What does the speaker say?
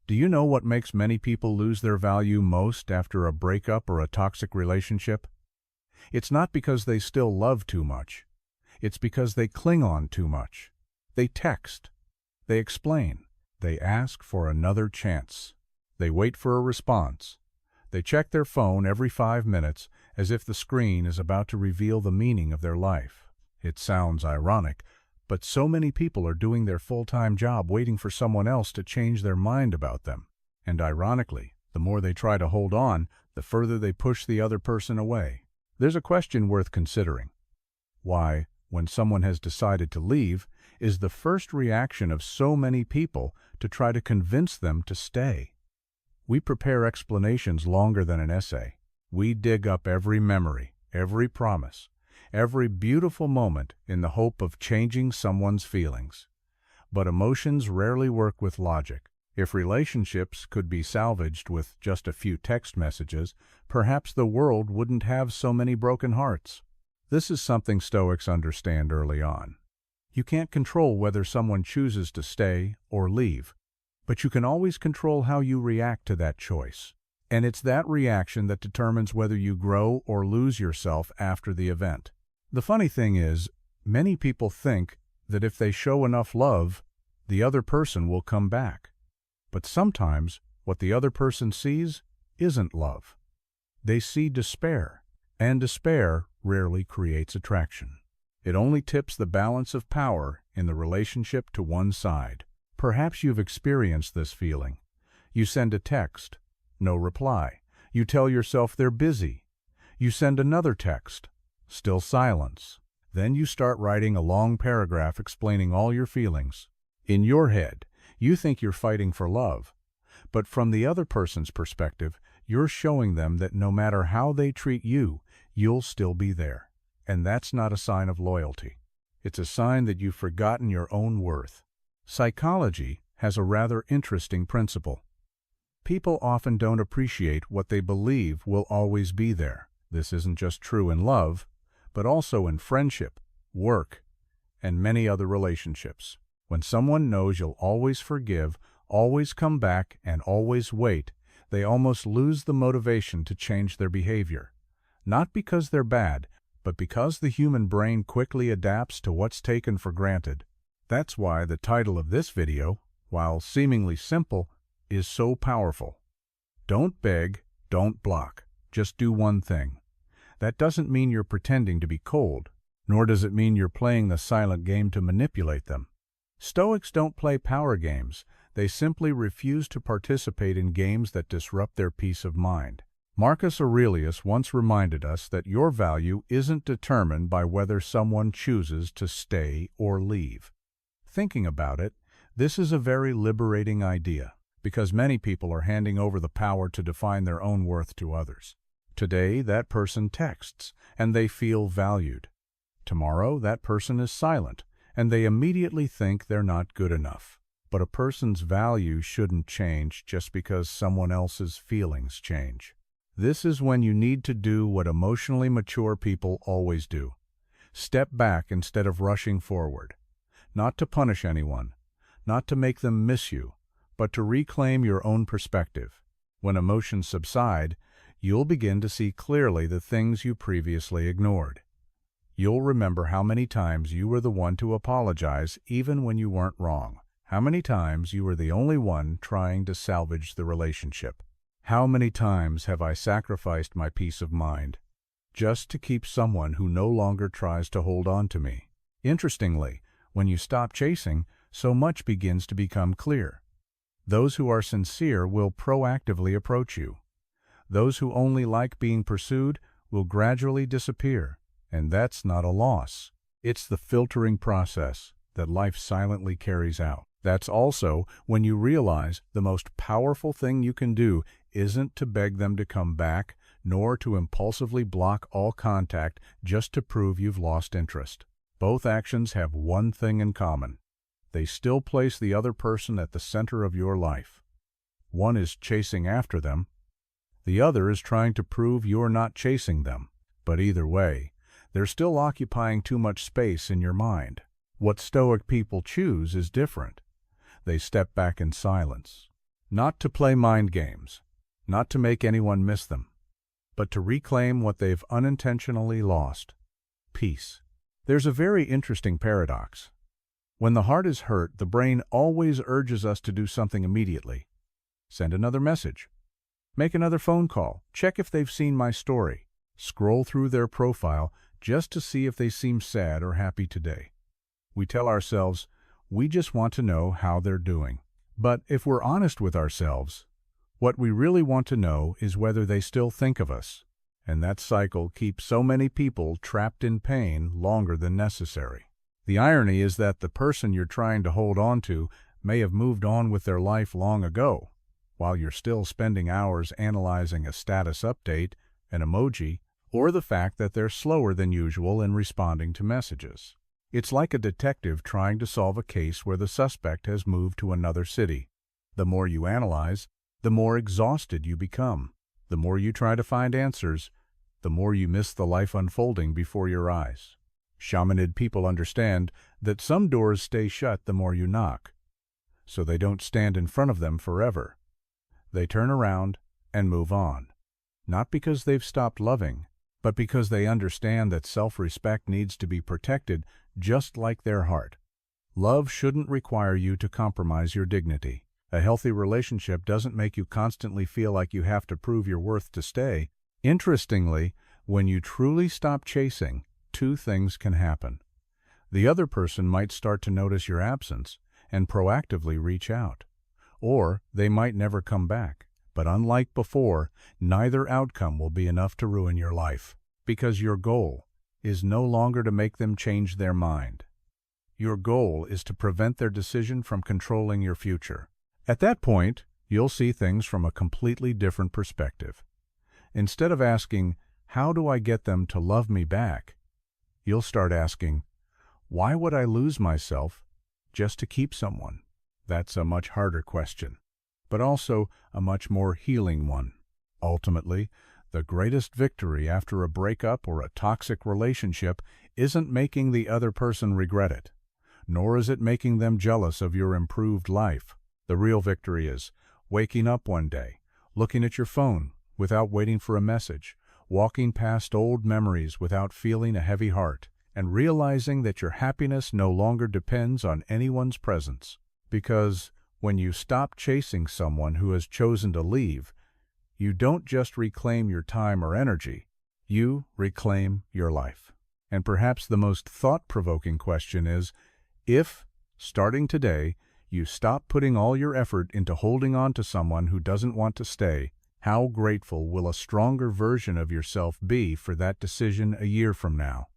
Do you know what makes many people lose their value most after a breakup or a toxic relationship? It's not because they still love too much. It's because they cling on too much. They text. They explain. They ask for another chance. They wait for a response. They check their phone every 5 minutes as if the screen is about to reveal the meaning of their life. It sounds ironic, but so many people are doing their full-time job waiting for someone else to change their mind about them. And ironically, the more they try to hold on, the further they push the other person away. There's a question worth considering. Why, when someone has decided to leave, is the first reaction of so many people to try to convince them to stay? We prepare explanations longer than an essay. We dig up every memory, every promise, every beautiful moment in the hope of changing someone's feelings. But emotions rarely work with logic. If relationships could be salvaged with just a few text messages, perhaps the world wouldn't have so many broken hearts. This is something Stoics understand early on. You can't control whether someone chooses to stay or leave, but you can always control how you react to that choice. And it's that reaction that determines whether you grow or lose yourself after the event. The funny thing is, many people think that if they show enough love, the other person will come back. But sometimes what the other person sees isn't love. They see despair, and despair rarely creates attraction. It only tips the balance of power in the relationship to one side. Perhaps you've experienced this feeling. You send a text, no reply. You tell yourself they're busy. You send another text, still silence. Then you start writing a long paragraph explaining all your feelings. In your head, you think you're fighting for love, but from the other person's perspective, you're showing them that no matter how they treat you, you'll still be there. And that's not a sign of loyalty. It's a sign that you've forgotten your own worth. Psychology has a rather interesting principle. People often don't appreciate what they believe will always be there. This isn't just true in love, but also in friendship, work, and many other relationships. When someone knows you'll always forgive, always come back, and always wait, they almost lose the motivation to change their behavior. Not because they're bad, but because the human brain quickly adapts to what's taken for granted. That's why the title of this video, while seemingly simple, is so powerful. Don't beg, don't block. Just do one thing. That doesn't mean you're pretending to be cold, nor does it mean you're playing the silent game to manipulate them. Stoics don't play power games. They simply refuse to participate in games that disrupt their peace of mind. Marcus Aurelius once reminded us that your value isn't determined by whether someone chooses to stay or leave. Thinking about it, this is a very liberating idea, because many people are handing over the power to define their own worth to others. Today, that person texts, and they feel valued. Tomorrow, that person is silent, and they immediately think they're not good enough. But a person's value shouldn't change just because someone else's feelings change. This is when you need to do what emotionally mature people always do. Step back instead of rushing forward. Not to punish anyone, not to make them miss you, but to reclaim your own perspective. When emotions subside, you'll begin to see clearly the things you previously ignored. You'll remember how many times you were the one to apologize even when you weren't wrong. How many times you were the only one trying to salvage the relationship. How many times have I sacrificed my peace of mind just to keep someone who no longer tries to hold on to me? Interestingly, when you stop chasing, so much begins to become clear. Those who are sincere will proactively approach you. Those who only like being pursued will gradually disappear, and that's not a loss. It's the filtering process that life silently carries out. That's also when you realize the most powerful thing you can do isn't to beg them to come back, nor to impulsively block all contact just to prove you've lost interest. Both actions have one thing in common. They still place the other person at the center of your life. One is chasing after them. The other is trying to prove you're not chasing them. But either way, they're still occupying too much space in your mind. What Stoic people choose is different. They step back in silence. Not to play mind games, not to make anyone miss them, but to reclaim what they've unintentionally lost: peace. There's a very interesting paradox. When the heart is hurt, the brain always urges us to do something immediately. Send another message. Make another phone call. Check if they've seen my story. Scroll through their profile just to see if they seem sad or happy today. We tell ourselves, we just want to know how they're doing. But if we're honest with ourselves, what we really want to know is whether they still think of us. And that cycle keeps so many people trapped in pain longer than necessary. The irony is that the person you're trying to hold on to may have moved on with their life long ago, while you're still spending hours analyzing a status update, an emoji, or the fact that they're slower than usual in responding to messages. It's like a detective trying to solve a case where the suspect has moved to another city. The more you analyze, the more exhausted you become. The more you try to find answers, the more you miss the life unfolding before your eyes. Shamanid people understand that some doors stay shut the more you knock, so they don't stand in front of them forever. They turn around and move on, not because they've stopped loving, but because they understand that self-respect needs to be protected just like their heart. Love shouldn't require you to compromise your dignity. A healthy relationship doesn't make you constantly feel like you have to prove your worth to stay. Interestingly, when you truly stop chasing, two things can happen. The other person might start to notice your absence and proactively reach out. Or they might never come back. But unlike before, neither outcome will be enough to ruin your life, because your goal is no longer to make them change their mind. Your goal is to prevent their decision from controlling your future. At that point, you'll see things from a completely different perspective. Instead of asking, "How do I get them to love me back?" you'll start asking, "Why would I lose myself just to keep someone?" That's a much harder question, but also a much more healing one. Ultimately, the greatest victory after a breakup or a toxic relationship isn't making the other person regret it, nor is it making them jealous of your improved life. The real victory is waking up one day, looking at your phone without waiting for a message, walking past old memories without feeling a heavy heart, and realizing that your happiness no longer depends on anyone's presence. Because when you stop chasing someone who has chosen to leave, you don't just reclaim your time or energy, you reclaim your life. And perhaps the most thought-provoking question is, if, starting today, you stop putting all your effort into holding on to someone who doesn't want to stay, how grateful will a stronger version of yourself be for that decision a year from now?